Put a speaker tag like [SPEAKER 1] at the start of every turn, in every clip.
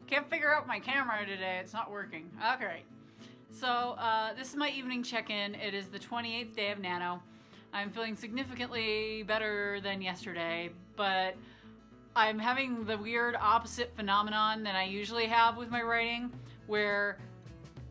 [SPEAKER 1] Can't figure out my camera today. It's not working. Okay. So, this is my evening check-in. It is the 28th day of Nano. I'm feeling significantly better than yesterday, but I'm having the weird opposite phenomenon than I usually have with my writing, where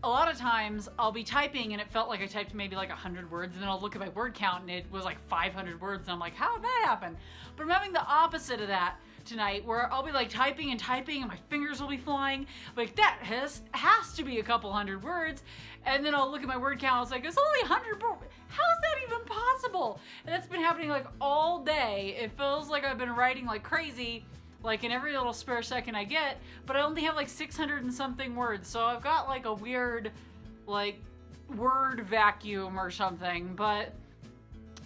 [SPEAKER 1] a lot of times I'll be typing and it felt like I typed maybe like 100 words, and then I'll look at my word count and it was like 500 words, and I'm like, how did that happen? But I'm having the opposite of that tonight, where I'll be like typing and my fingers will be flying, like that has to be a couple hundred words, and then I'll look at my word count, it's like, it's only 100 words. How is that even possible? And that's been happening like all day. It feels like I've been writing like crazy, like in every little spare second I get, but I only have like 600 and something words, so I've got like a weird like word vacuum or something. But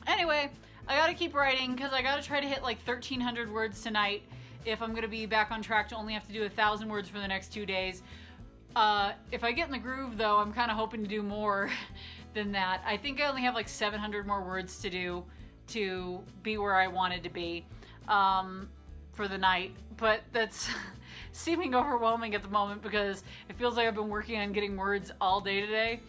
[SPEAKER 1] anyway, I gotta keep writing because I gotta try to hit like 1,300 words tonight if I'm gonna be back on track to only have to do 1,000 words for the next 2 days. If I get in the groove though, I'm kind of hoping to do more than that. I think I only have like 700 more words to do to be where I wanted to be for the night, but that's seeming overwhelming at the moment because it feels like I've been working on getting words all day today,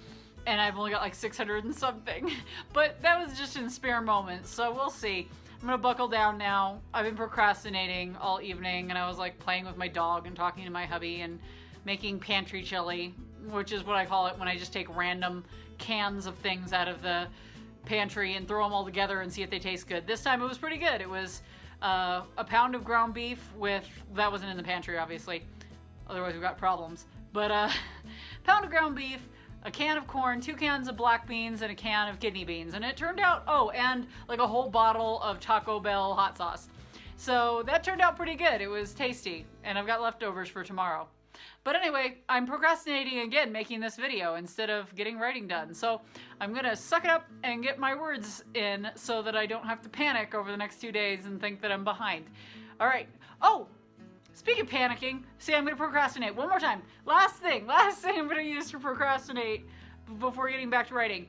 [SPEAKER 1] and I've only got like 600 and something. But that was just in spare moments, so we'll see. I'm gonna buckle down now. I've been procrastinating all evening, and I was like playing with my dog and talking to my hubby and making pantry chili, which is what I call it when I just take random cans of things out of the pantry and throw them all together and see if they taste good. This time it was pretty good. It was a pound of ground beef with, that wasn't in the pantry obviously, otherwise we've got problems, but pound of ground beef, a can of corn, 2 cans of black beans, and a can of kidney beans. And it turned out, oh, and like a whole bottle of Taco Bell hot sauce. So that turned out pretty good. It was tasty, and I've got leftovers for tomorrow. But anyway, I'm procrastinating again making this video instead of getting writing done. So I'm gonna suck it up and get my words in so that I don't have to panic over the next 2 days and think that I'm behind. All right. Oh, speaking of panicking, see, I'm gonna procrastinate one more time. Last thing I'm gonna use to procrastinate before getting back to writing.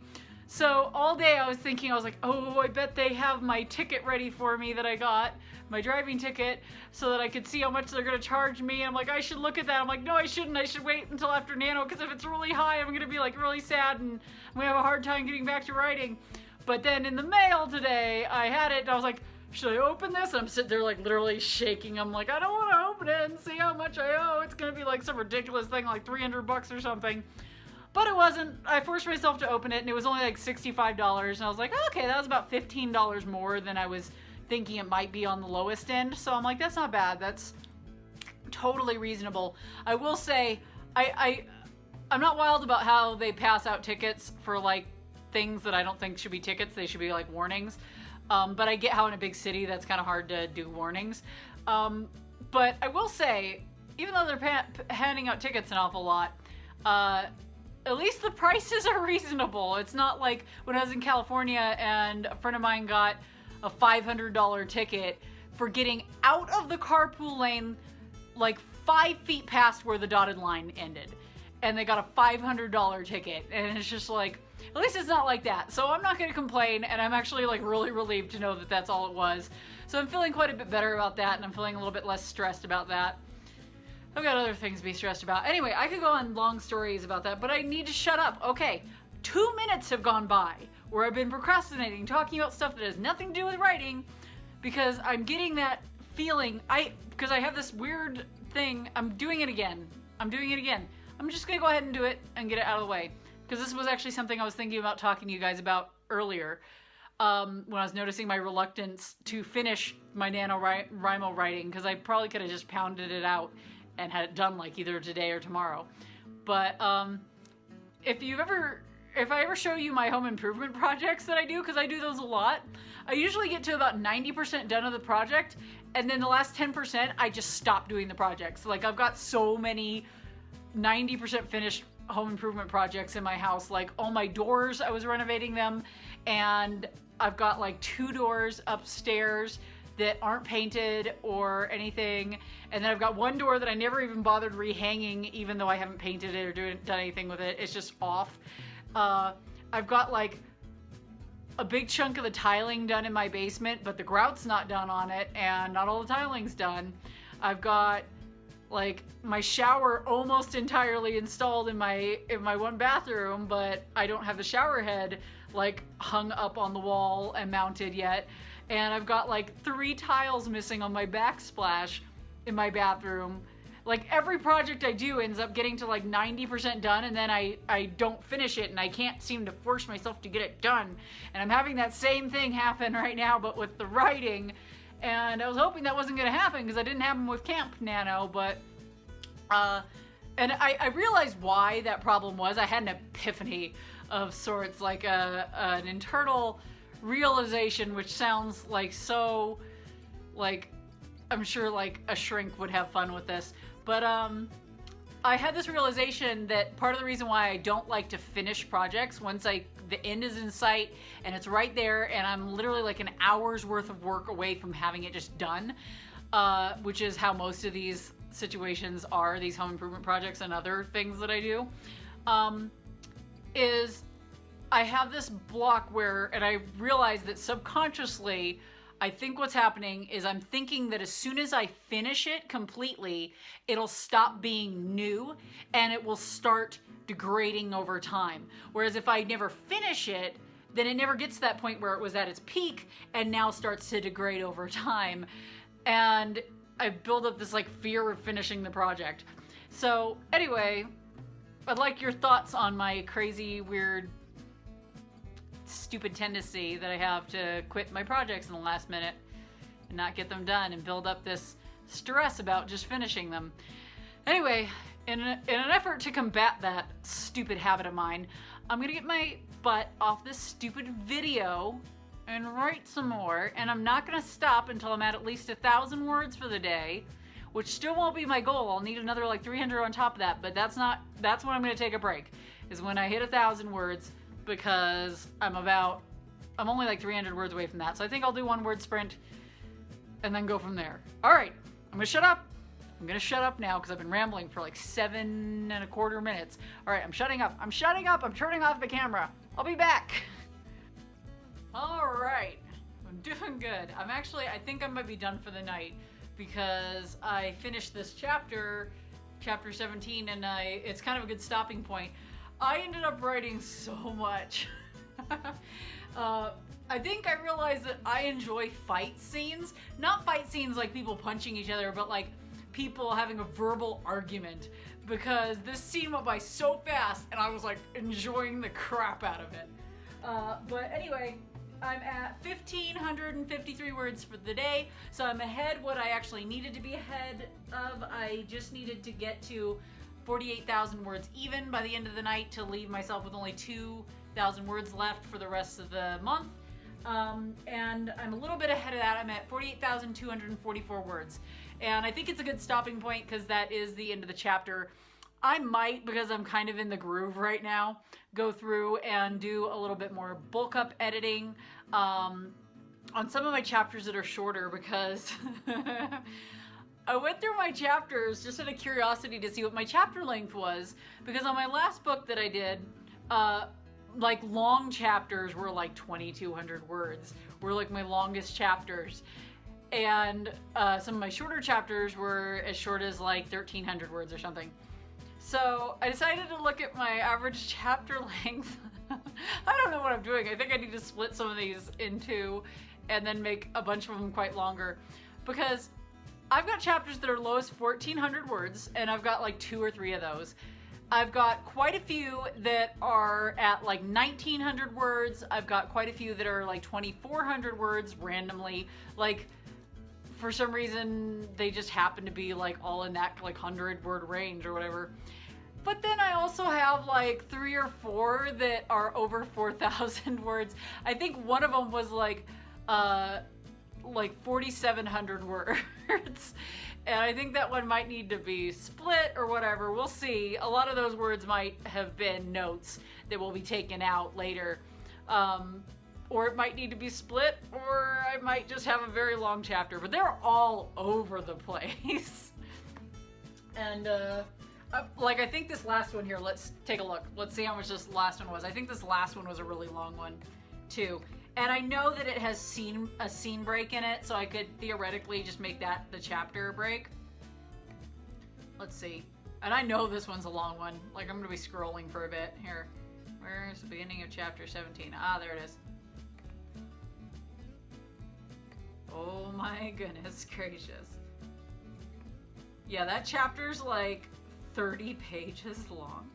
[SPEAKER 1] So all day I was thinking, I was like, oh, I bet they have my ticket ready for me that I got, my driving ticket, so that I could see how much they're gonna charge me. I'm like, I should look at that. I'm like, no, I shouldn't. I should wait until after Nano, because if it's really high, I'm gonna be like really sad and I'm gonna have a hard time getting back to writing. But then in the mail today, I had it and I was like, should I open this? And I'm sitting there like literally shaking. I'm like, I don't want to open it and see how much I owe. It's gonna be like some ridiculous thing, like 300 bucks or something. But it wasn't. I forced myself to open it, and it was only like $65, and I was like, okay, that was about $15 more than I was thinking it might be on the lowest end. So I'm like, that's not bad. That's totally reasonable. I will say, I'm not wild about how they pass out tickets for like things that I don't think should be tickets. They should be like warnings. But I get how in a big city that's kind of hard to do warnings. But I will say, even though they're handing out tickets an awful lot, at least the prices are reasonable. It's not like when I was in California and a friend of mine got a $500 ticket for getting out of the carpool lane like 5 feet past where the dotted line ended. And they got a $500 ticket. And it's just like, at least it's not like that. So I'm not going to complain, and I'm actually like really relieved to know that that's all it was. So I'm feeling quite a bit better about that, and I'm feeling a little bit less stressed about that. I've got other things to be stressed about. Anyway, I could go on long stories about that, but I need to shut up. Okay, 2 minutes have gone by where I've been procrastinating, talking about stuff that has nothing to do with writing, because I'm getting that feeling, because I have this weird thing. I'm doing it again. I'm just gonna go ahead and do it and get it out of the way, because this was actually something I was thinking about talking to you guys about earlier, when I was noticing my reluctance to finish my NaNowrimo writing, because I probably could have just pounded it out and had it done like either today or tomorrow. But if I ever show you my home improvement projects that I do, because I do those a lot, I usually get to about 90% done of the project, and then the last 10% I just stop doing the projects. Like, I've got so many 90% finished home improvement projects in my house. Like all my doors, I was renovating them, and I've got like 2 doors upstairs that aren't painted or anything, and then I've got 1 door that I never even bothered rehanging, even though I haven't painted it or done anything with it. It's just off. I've got like a big chunk of the tiling done in my basement, but the grout's not done on it, and not all the tiling's done. I've got like my shower almost entirely installed in my one bathroom, but I don't have the shower head like hung up on the wall and mounted yet. And I've got like 3 tiles missing on my backsplash in my bathroom. Like every project I do ends up getting to like 90% done, and then I don't finish it, and I can't seem to force myself to get it done. And I'm having that same thing happen right now, but with the writing. And I was hoping that wasn't going to happen because I didn't have them with Camp Nano, but and I realized why that problem was. I had an epiphany of sorts, like an internal realization, which sounds like so, like, I'm sure like a shrink would have fun with this, but I had this realization that part of the reason why I don't like to finish projects once the end is in sight and it's right there and I'm literally like an hour's worth of work away from having it just done, which is how most of these situations are, these home improvement projects and other things that I do, is I have this block where, and I realize that subconsciously, I think what's happening is I'm thinking that as soon as I finish it completely, it'll stop being new and it will start degrading over time. Whereas if I never finish it, then it never gets to that point where it was at its peak and now starts to degrade over time. And I build up this like fear of finishing the project. So anyway, I'd like your thoughts on my crazy, weird, stupid tendency that I have to quit my projects in the last minute and not get them done and build up this stress about just finishing them. Anyway, in an effort to combat that stupid habit of mine, I'm gonna get my butt off this stupid video and write some more, and I'm not gonna stop until I'm at least 1,000 words for the day, which still won't be my goal. I'll need another like 300 on top of that, but that's when I'm gonna take a break, is when I hit 1,000 words, because I'm only like 300 words away from that. So I think I'll do 1 word sprint and then go from there. All right, I'm gonna shut up. I'm gonna shut up now because I've been rambling for like 7¼ minutes. All right, I'm shutting up. I'm turning off the camera. I'll be back. All right, I'm doing good. I think I might be done for the night because I finished this chapter 17, and it's kind of a good stopping point. I ended up writing so much. I think I realized that I enjoy fight scenes. Not fight scenes like people punching each other, but like people having a verbal argument, because this scene went by so fast and I was like enjoying the crap out of it. But anyway, I'm at 1,553 words for the day, so I'm ahead what I actually needed to be ahead of. I just needed to get to 48,000 words even by the end of the night to leave myself with only 2,000 words left for the rest of the month. And I'm a little bit ahead of that. I'm at 48,244 words. And I think it's a good stopping point because that is the end of the chapter. I might, because I'm kind of in the groove right now, go through and do a little bit more bulk up editing on some of my chapters that are shorter, because I went through my chapters just out of curiosity to see what my chapter length was, because on my last book that I did, like long chapters were like 2,200 words, were like my longest chapters. And some of my shorter chapters were as short as like 1,300 words or something. So I decided to look at my average chapter length. I don't know what I'm doing. I think I need to split some of these in two and then make a bunch of them quite longer, because I've got chapters that are lowest 1,400 words, and I've got like 2 or 3 of those. I've got quite a few that are at like 1,900 words. I've got quite a few that are like 2,400 words randomly. Like, for some reason, they just happen to be like all in that like 100-word range or whatever. But then I also have like 3 or 4 that are over 4,000 words. I think one of them was like 4,700 words. And I think that one might need to be split or whatever. We'll see. A lot of those words might have been notes that will be taken out later. Or it might need to be split, or I might just have a very long chapter. But they're all over the place. And like, I think this last one here, let's take a look. Let's see how much this last one was. I think this last one was a really long one too. And I know that it has a scene break in it, so I could theoretically just make that the chapter break. Let's see. And I know this one's a long one. Like, I'm going to be scrolling for a bit. Here. Where's the beginning of chapter 17? Ah, there it is. Oh my goodness gracious. Yeah, that chapter's like 30 pages long.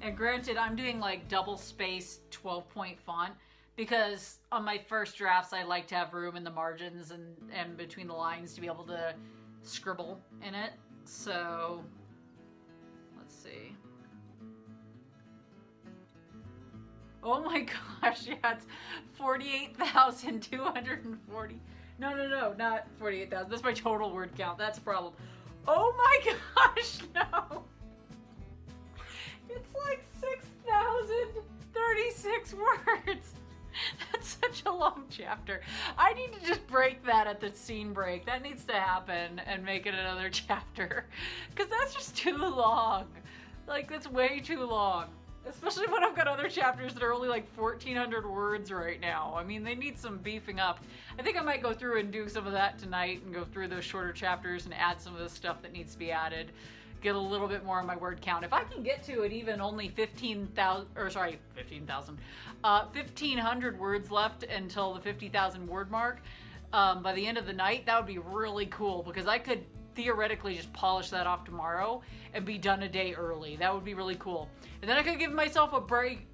[SPEAKER 1] And granted, I'm doing like double space 12-point font because on my first drafts, I like to have room in the margins and between the lines to be able to scribble in it. So, let's see. Oh my gosh, yeah, it's 48,240. No, not 48,000. That's my total word count. That's a problem. Oh my gosh, no. It's like 6,036 words. That's such a long chapter. I need to just break that at the scene break. That needs to happen and make it another chapter. Because that's just too long. Like, that's way too long. Especially when I've got other chapters that are only like 1,400 words right now. I mean, they need some beefing up. I think I might go through and do some of that tonight and go through those shorter chapters and add some of the stuff that needs to be added. Get a little bit more on my word count. If I can get to it even only 1,500 words left until the 50,000 word mark by the end of the night, that would be really cool because I could theoretically just polish that off tomorrow and be done a day early. That would be really cool. And then I could give myself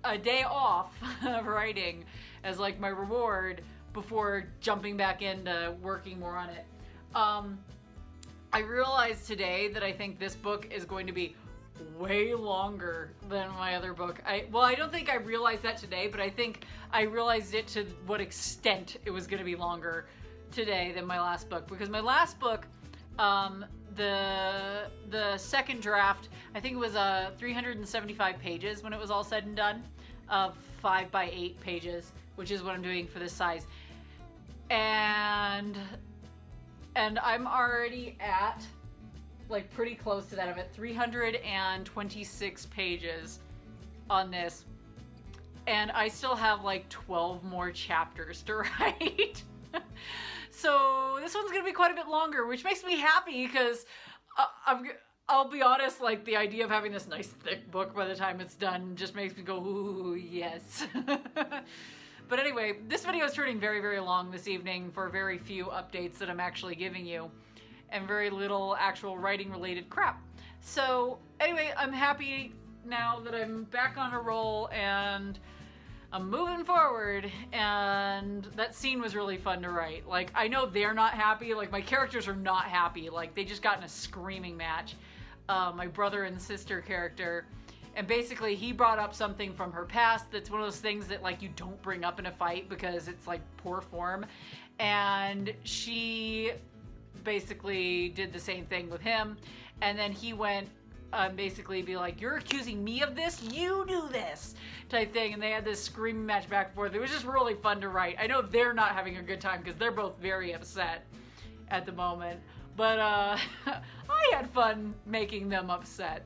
[SPEAKER 1] a day off of writing as like my reward before jumping back into working more on it. I realized today that I think this book is going to be way longer than my other book. I don't think I realized that today, but I think I realized it to what extent it was going to be longer today than my last book. Because my last book, the second draft, I think it was 375 pages when it was all said and done, of 5x8 pages, which is what I'm doing for this size. And I'm already at, like, pretty close to that. I'm at 326 pages on this. And I still have, like, 12 more chapters to write. So this one's going to be quite a bit longer, which makes me happy because I'll be honest, like, the idea of having this nice thick book by the time it's done just makes me go, ooh, yes. But anyway, this video is turning very, very long this evening for very few updates that I'm actually giving you and very little actual writing related crap. So anyway, I'm happy now that I'm back on a roll and I'm moving forward, and that scene was really fun to write. Like, I know they're not happy, like my characters are not happy, like they just got in a screaming match, my brother and sister character. And basically he brought up something from her past that's one of those things that like you don't bring up in a fight because it's like poor form. And she basically did the same thing with him. And then he went basically be like, you're accusing me of this? You do this type thing. And they had this screaming match back and forth. It was just really fun to write. I know they're not having a good time because they're both very upset at the moment. But I had fun making them upset.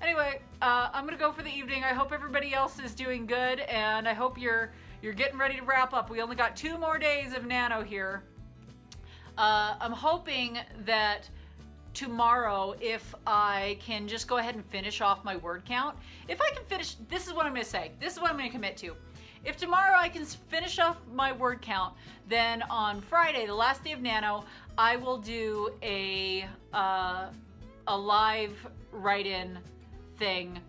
[SPEAKER 1] Anyway, I'm gonna go for the evening. I hope everybody else is doing good, and I hope you're getting ready to wrap up. We only got 2 more days of Nano here. I'm hoping that tomorrow, if I can just go ahead and finish off my word count. If I can finish, this is what I'm gonna say. This is what I'm gonna commit to. If tomorrow I can finish off my word count, then on Friday, the last day of Nano, I will do a live write-in thing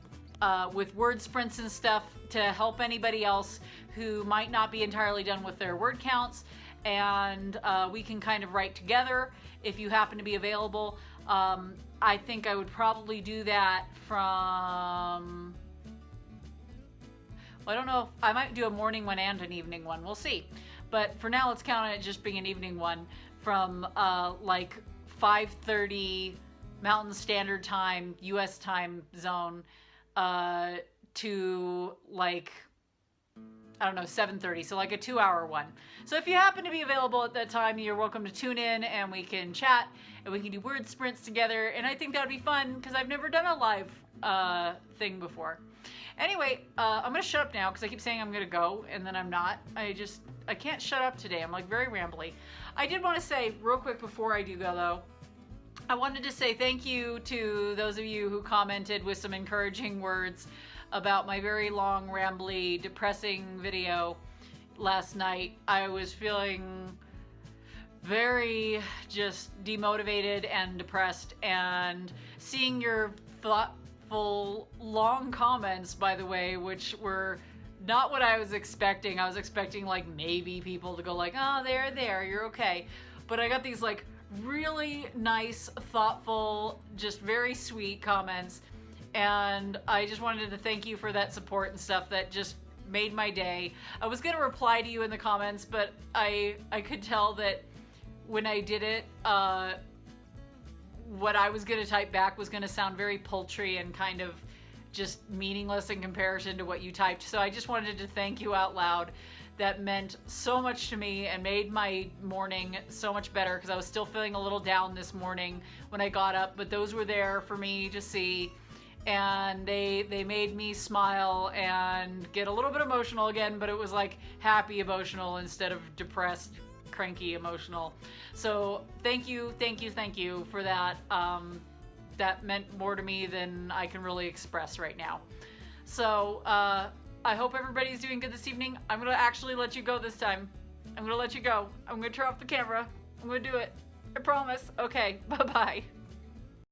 [SPEAKER 1] with word sprints and stuff to help anybody else who might not be entirely done with their word counts, and we can kind of write together if you happen to be available. I think I would probably do that from, well, I don't know if I might do a morning one and an evening one, we'll see. But for now, let's count on it just being an evening one from like 5:30 Mountain Standard Time, US time zone, to like, I don't know, 7:30, so like a 2-hour one. So if you happen to be available at that time, you're welcome to tune in and we can chat and we can do word sprints together. And I think that would be fun because I've never done a live thing before. Anyway, I'm gonna shut up now because I keep saying I'm gonna go and then I'm not. I can't shut up today. I'm like very rambly. I did want to say real quick before I do go though, I wanted to say thank you to those of you who commented with some encouraging words about my very long, rambly, depressing video last night. I was feeling very just demotivated and depressed, and seeing your thoughtful, long comments, by the way, which were not what I was expecting. I was expecting like maybe people to go like, oh, there, you're okay. But I got these like really nice, thoughtful, just very sweet comments, and I just wanted to thank you for that support and stuff. That just made my day. I was gonna reply to you in the comments, but I could tell that when I did it, what I was gonna type back was gonna sound very paltry and kind of just meaningless in comparison to what you typed. So I just wanted to thank you out loud. That meant so much to me and made my morning so much better, because I was still feeling a little down this morning when I got up, but those were there for me to see, and they made me smile and get a little bit emotional again, but it was like happy emotional instead of depressed, cranky emotional. So thank you for that. That meant more to me than I can really express right now. So I hope everybody's doing good this evening. I'm gonna actually let you go this time. I'm gonna let you go. I'm gonna turn off the camera. I'm gonna do it. I promise. Okay, bye-bye.